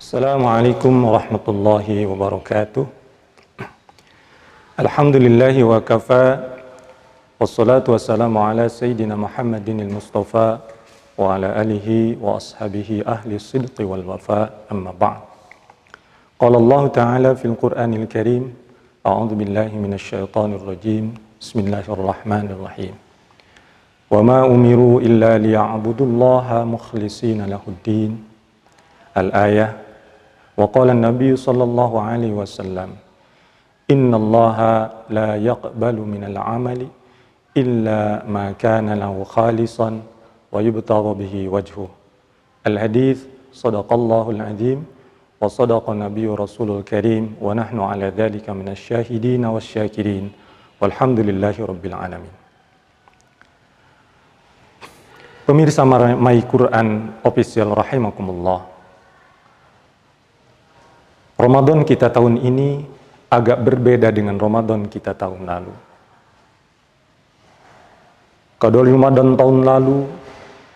Assalamualaikum warahmatullahi wabarakatuh. Alhamdulillahi wa kafa. Wassalatu wassalamu ala sayyidina Muhammadin al-Mustafa wa ala alihi wa ashabihi ahli sidqi wal wafa, amma ba'd. Qala Allah ta'ala fil Qur'anil Karim, a'udzu billahi minasy syaithanir rajim. Bismillahirrahmanirrahim. Wa ma umiru illa liya'budullaha mukhlishina lahuddin. Al-ayah. Wa qala an-nabiy sallallahu alaihi wasallam, innallaha la yaqbalu minal amali illa ma kana lahu khalisan wa yubtagha bihi wajhuh. Al-hadits, sadaqallahul azim wa sadaqa nabiyyu rasulul karim wa nahnu ala dzalika minasy syahidin wasyakirin walhamdulillahi rabbil alamin. Pemirsa My Quran Official rahimakumullah. Ramadan kita tahun ini agak berbeda dengan Ramadan kita tahun lalu. Kalau Ramadan tahun lalu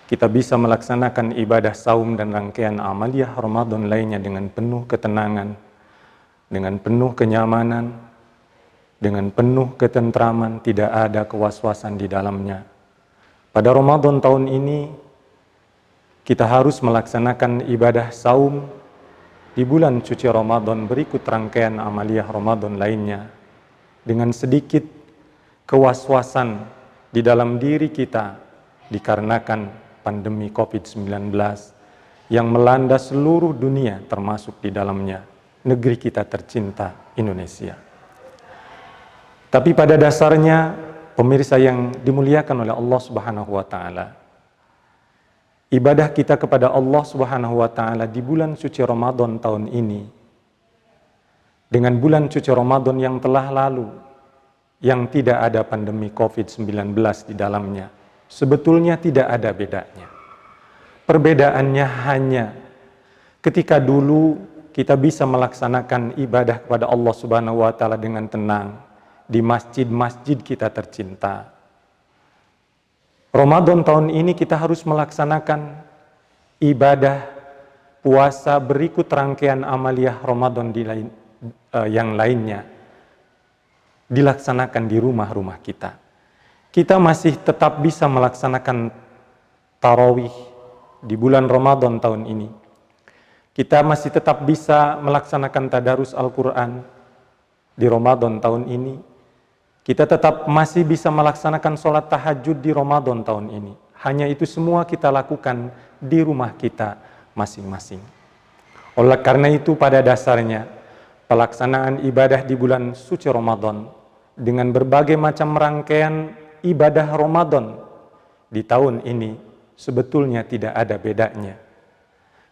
kita bisa melaksanakan ibadah saum dan rangkaian amaliyah Ramadan lainnya dengan penuh ketenangan, dengan penuh kenyamanan, dengan penuh ketentraman, tidak ada kewaswasan di dalamnya. Pada Ramadan tahun ini kita harus melaksanakan ibadah saum di bulan suci Ramadan berikut rangkaian amaliyah Ramadan lainnya dengan sedikit kewaswasan di dalam diri kita dikarenakan pandemi COVID-19 yang melanda seluruh dunia termasuk di dalamnya negeri kita tercinta Indonesia. Tapi pada dasarnya pemirsa yang dimuliakan oleh Allah Subhanahu wa taala, ibadah kita kepada Allah Subhanahu wa taala di bulan suci Ramadan tahun ini dengan bulan suci Ramadan yang telah lalu yang tidak ada pandemi COVID-19 di dalamnya sebetulnya tidak ada bedanya. Perbedaannya hanya ketika dulu kita bisa melaksanakan ibadah kepada Allah Subhanahu wa taala dengan tenang di masjid-masjid kita tercinta. Ramadan tahun ini kita harus melaksanakan ibadah puasa berikut rangkaian amaliyah Ramadan yang lainnya dilaksanakan di rumah-rumah kita. Kita masih tetap bisa melaksanakan tarawih di bulan Ramadan tahun ini. Kita masih tetap bisa melaksanakan tadarus Al-Quran di Ramadan tahun ini. Kita tetap masih bisa melaksanakan sholat tahajud di Ramadan tahun ini. Hanya itu semua kita lakukan di rumah kita masing-masing. Oleh karena itu pada dasarnya pelaksanaan ibadah di bulan suci Ramadan dengan berbagai macam rangkaian ibadah Ramadan di tahun ini sebetulnya tidak ada bedanya.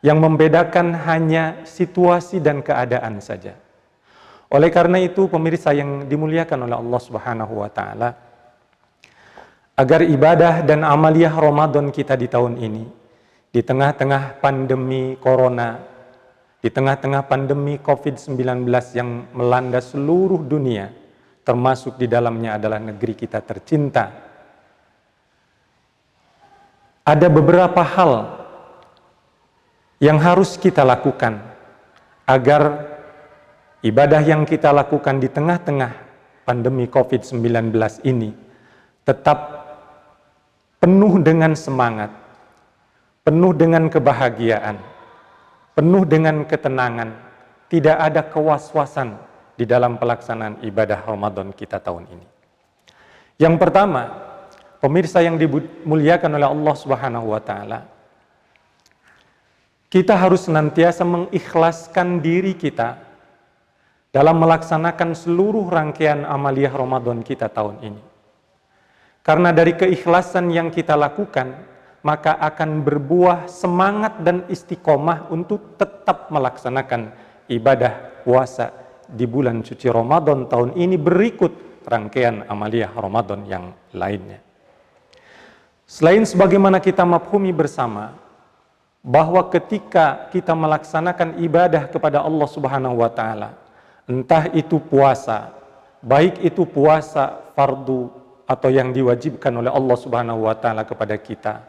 Yang membedakan hanya situasi dan keadaan saja. Oleh karena itu, pemirsa yang dimuliakan oleh Allah Subhanahu wa taala, agar ibadah dan amaliyah Ramadan kita di tahun ini, di tengah-tengah pandemi corona, di tengah-tengah pandemi COVID-19 yang melanda seluruh dunia, termasuk di dalamnya adalah negeri kita tercinta, ada beberapa hal yang harus kita lakukan agar ibadah yang kita lakukan di tengah-tengah pandemi COVID-19 ini tetap penuh dengan semangat, penuh dengan kebahagiaan, penuh dengan ketenangan, tidak ada kewaswasan di dalam pelaksanaan ibadah Ramadan kita tahun ini. Yang pertama, pemirsa yang dimuliakan oleh Allah Subhanahu wa taala, kita harus senantiasa mengikhlaskan diri kita dalam melaksanakan seluruh rangkaian amaliyah Ramadan kita tahun ini. Karena dari keikhlasan yang kita lakukan, maka akan berbuah semangat dan istiqomah untuk tetap melaksanakan ibadah puasa di bulan suci Ramadan tahun ini berikut rangkaian amaliyah Ramadan yang lainnya. Selain sebagaimana kita mafhumi bersama, bahwa ketika kita melaksanakan ibadah kepada Allah Subhanahu wa taala, entah itu puasa, baik itu puasa fardu atau yang diwajibkan oleh Allah Subhanahu wa taala kepada kita,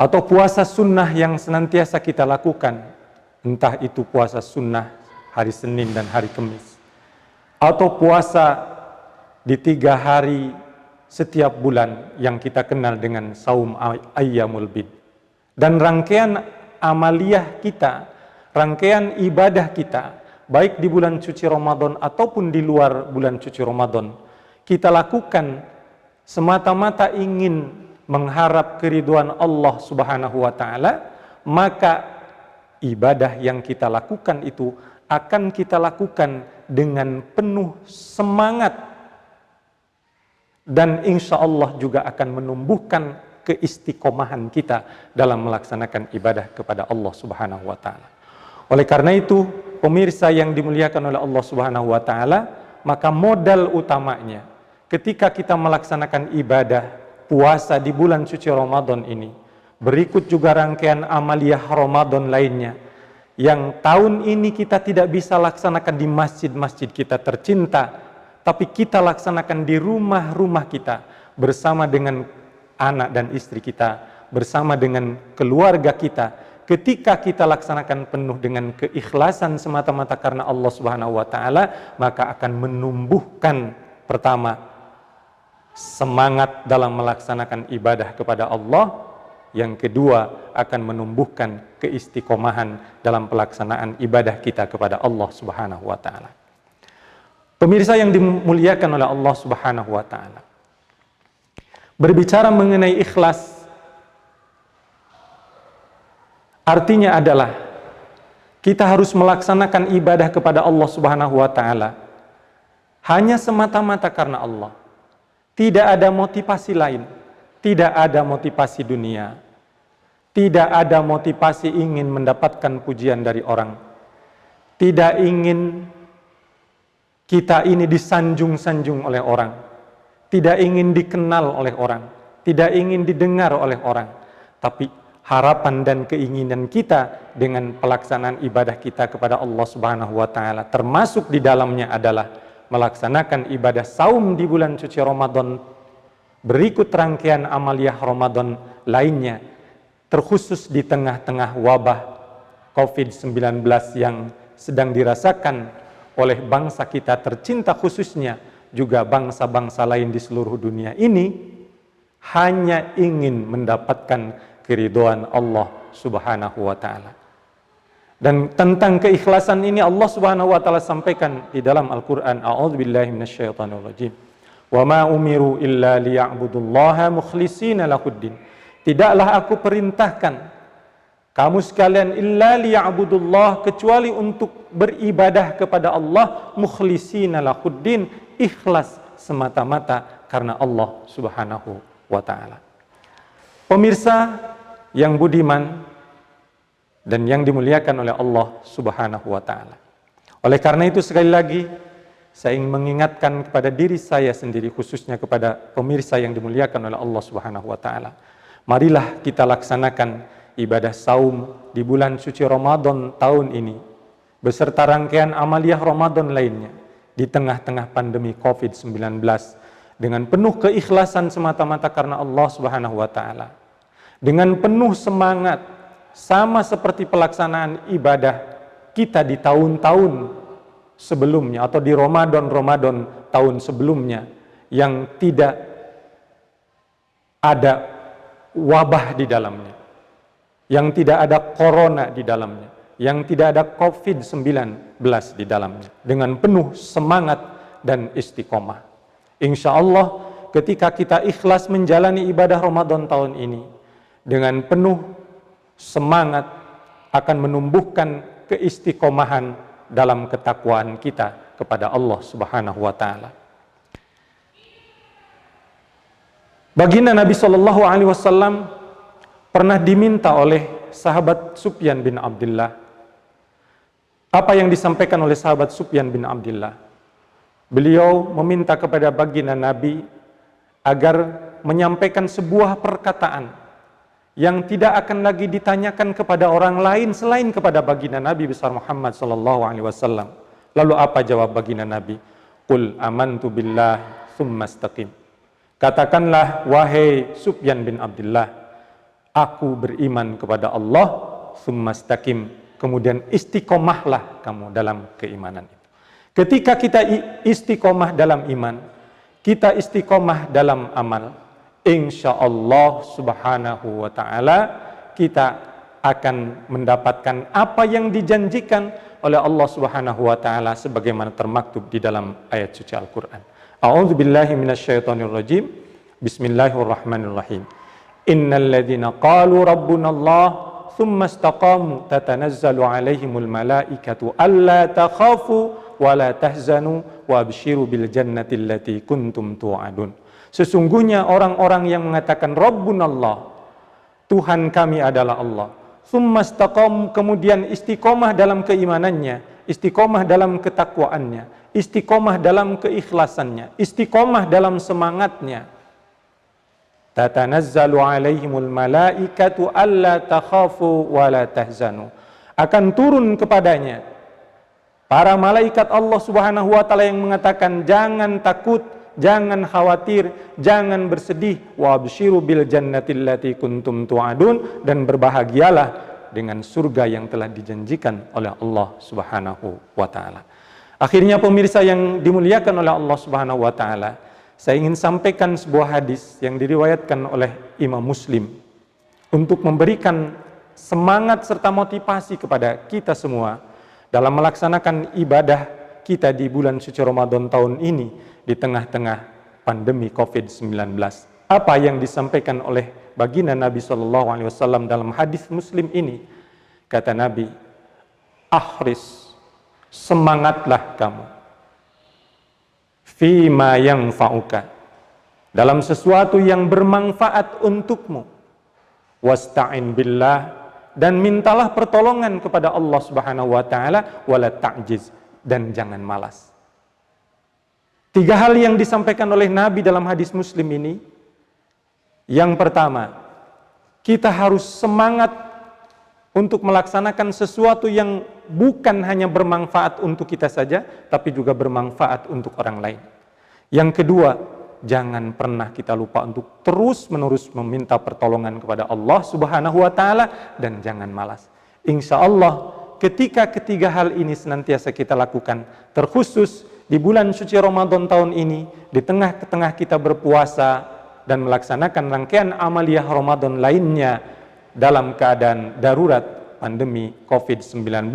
atau puasa sunnah yang senantiasa kita lakukan, entah itu puasa sunnah hari Senin dan hari Kamis, atau puasa di 3 hari setiap bulan yang kita kenal dengan saum ayyamul bid. Dan rangkaian amaliyah kita, rangkaian ibadah kita, baik di bulan suci Ramadan ataupun di luar bulan suci Ramadan, kita lakukan semata-mata ingin mengharap keridhaan Allah Subhanahu wa taala, maka ibadah yang kita lakukan itu akan kita lakukan dengan penuh semangat, dan insya Allah juga akan menumbuhkan keistiqomahan kita dalam melaksanakan ibadah kepada Allah Subhanahu wa taala. Oleh karena itu, pemirsa yang dimuliakan oleh Allah Subhanahu wa taala, maka modal utamanya ketika kita melaksanakan ibadah puasa di bulan suci Ramadan ini, berikut juga rangkaian amaliyah Ramadan lainnya yang tahun ini kita tidak bisa laksanakan di masjid-masjid kita tercinta, tapi kita laksanakan di rumah-rumah kita bersama dengan anak dan istri kita, bersama dengan keluarga kita. Ketika kita laksanakan penuh dengan keikhlasan semata-mata karena Allah Subhanahu wa taala, maka akan menumbuhkan pertama semangat dalam melaksanakan ibadah kepada Allah, yang kedua akan menumbuhkan keistiqomahan dalam pelaksanaan ibadah kita kepada Allah Subhanahu wa taala. Pemirsa yang dimuliakan oleh Allah Subhanahu wa taala, berbicara mengenai ikhlas artinya adalah kita harus melaksanakan ibadah kepada Allah Subhanahu wa taala hanya semata-mata karena Allah. Tidak ada motivasi lain, tidak ada motivasi dunia, tidak ada motivasi ingin mendapatkan pujian dari orang, tidak ingin kita ini disanjung-sanjung oleh orang, tidak ingin dikenal oleh orang, tidak ingin didengar oleh orang, tapi harapan dan keinginan kita dengan pelaksanaan ibadah kita kepada Allah Subhanahu wa taala, termasuk di dalamnya adalah melaksanakan ibadah saum di bulan suci Ramadan, berikut rangkaian amaliyah Ramadan lainnya, terkhusus di tengah-tengah wabah COVID-19 yang sedang dirasakan oleh bangsa kita tercinta, khususnya juga bangsa-bangsa lain di seluruh dunia ini, hanya ingin mendapatkan keridhaan Allah Subhanahu wa taala. Dan tentang keikhlasan ini Allah Subhanahu wa taala sampaikan di dalam Al-Qur'an, a'udzubillahi minasyaitonir rajim. Wa ma umiru illa liya'budullaha mukhlishina lahuddin. Tidaklah aku perintahkan kamu sekalian illa liya'budullah, kecuali untuk beribadah kepada Allah mukhlishina lahuddin, ikhlas semata-mata karena Allah Subhanahu wa taala. Pemirsa yang budiman dan yang dimuliakan oleh Allah Subhanahu wa taala. Oleh karena itu sekali lagi saya ingin mengingatkan kepada diri saya sendiri, khususnya kepada pemirsa yang dimuliakan oleh Allah Subhanahu wa taala. Marilah kita laksanakan ibadah saum di bulan suci Ramadan tahun ini beserta rangkaian amaliyah Ramadan lainnya di tengah-tengah pandemi COVID-19 dengan penuh keikhlasan semata-mata karena Allah Subhanahu wa taala. Dengan penuh semangat, sama seperti pelaksanaan ibadah kita di tahun-tahun sebelumnya atau di Ramadan tahun sebelumnya yang tidak ada wabah di dalamnya, yang tidak ada corona di dalamnya, yang tidak ada COVID-19 di dalamnya, dengan penuh semangat dan istiqomah. Insya Allah ketika kita ikhlas menjalani ibadah Ramadan tahun ini dengan penuh semangat, akan menumbuhkan keistiqomahan dalam ketakwaan kita kepada Allah Subhanahu wa taala. Baginda Nabi sallallahu alaihi wasallam pernah diminta oleh sahabat Sufyan bin Abdullah. Apa yang disampaikan oleh sahabat Sufyan bin Abdullah? Beliau meminta kepada baginda Nabi agar menyampaikan sebuah perkataan yang tidak akan lagi ditanyakan kepada orang lain selain kepada baginda Nabi besar Muhammad sallallahu alaihi wasallam. Lalu apa jawab baginda Nabi? Qul amantu billah tsumma istaqim. Katakanlah wahai Sufyan bin Abdullah, aku beriman kepada Allah, tsumma istaqim, kemudian istiqomahlah kamu dalam keimanan itu. Ketika kita istiqomah dalam iman, kita istiqomah dalam amal, insya Allah subhanahu wa ta'ala kita akan mendapatkan apa yang dijanjikan oleh Allah subhanahu wa ta'ala sebagaimana termaktub di dalam ayat suci Al-Quran. A'udzubillahi minasyaitonirrajim. Bismillahirrahmanirrahim. Innal ladzina qalu rabbunallah thumma istaqamu tatanazzalu alaihimul malaikatu alla takhafu wa la tahzanu wa abshiru bil jannati allati kuntum tu'adun. Sesungguhnya orang-orang yang mengatakan Rabbunallah, Tuhan kami adalah Allah, thumma istaqamu, kemudian istiqomah dalam keimanannya, istiqomah dalam ketakwaannya, istiqomah dalam keikhlasannya, istiqomah dalam semangatnya. Tatanazzalu alaihimul malaikatu alla takhafu wa la tahzanu. Akan turun kepadanya para malaikat Allah subhanahu wa ta'ala yang mengatakan jangan takut, jangan khawatir, jangan bersedih. Wa abshiru bil jannati allati kuntum tu'adun, dan berbahagialah dengan surga yang telah dijanjikan oleh Allah subhanahu wa ta'ala. Akhirnya pemirsa yang dimuliakan oleh Allah subhanahu wa ta'ala, saya ingin sampaikan sebuah hadis yang diriwayatkan oleh Imam Muslim untuk memberikan semangat serta motivasi kepada kita semua dalam melaksanakan ibadah kita di bulan suci Ramadan tahun ini di tengah-tengah pandemi COVID-19. Apa yang disampaikan oleh baginda Nabi SAW dalam hadis Muslim ini? Kata Nabi, ahris, semangatlah kamu, fima yanfa'uka, dalam sesuatu yang bermanfaat untukmu, wasta'in billah, dan mintalah pertolongan kepada Allah subhanahu wa ta'ala, wala ta'jiz, dan jangan malas. 3 hal yang disampaikan oleh Nabi dalam hadis Muslim ini. Yang pertama, kita harus semangat untuk melaksanakan sesuatu yang bukan hanya bermanfaat untuk kita saja, tapi juga bermanfaat untuk orang lain. Yang kedua, jangan pernah kita lupa untuk terus-menerus meminta pertolongan kepada Allah subhanahu wa ta'ala, dan jangan malas. Insya Allah, ketika ketiga hal ini senantiasa kita lakukan, terkhusus di bulan suci Ramadan tahun ini, di tengah-tengah kita berpuasa dan melaksanakan rangkaian amaliyah Ramadan lainnya dalam keadaan darurat pandemi COVID-19,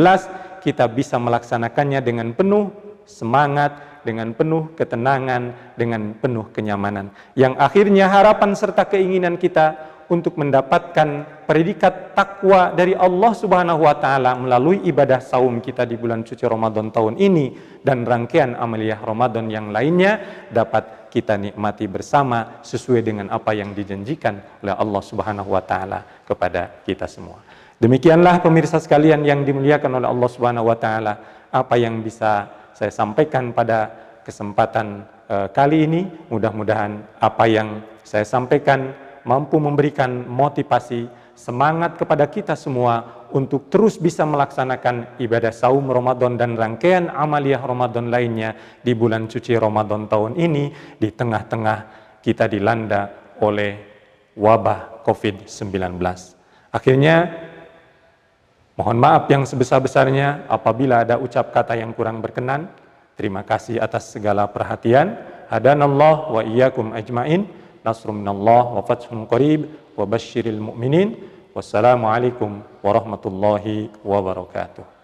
kita bisa melaksanakannya dengan penuh semangat, dengan penuh ketenangan, dengan penuh kenyamanan. Yang akhirnya harapan serta keinginan kita untuk mendapatkan predikat takwa dari Allah subhanahu wa ta'ala melalui ibadah saum kita di bulan suci Ramadan tahun ini dan rangkaian amaliyah Ramadan yang lainnya dapat kita nikmati bersama sesuai dengan apa yang dijanjikan oleh Allah subhanahu wa ta'ala kepada kita semua. Demikianlah pemirsa sekalian yang dimuliakan oleh Allah subhanahu wa ta'ala, apa yang bisa saya sampaikan pada kesempatan kali ini. Mudah-mudahan apa yang saya sampaikan mampu memberikan motivasi, semangat kepada kita semua untuk terus bisa melaksanakan ibadah saum Ramadan dan rangkaian amaliyah Ramadan lainnya di bulan suci Ramadan tahun ini di tengah-tengah kita dilanda oleh wabah COVID-19. Akhirnya, mohon maaf yang sebesar-besarnya apabila ada ucap kata yang kurang berkenan. Terima kasih atas segala perhatian. Hadanallah wa iyyakum ajmain. Nasrun minallah wa fathun qarib wa basyiril mu'minin. Wassalamualaikum warahmatullahi wabarakatuh.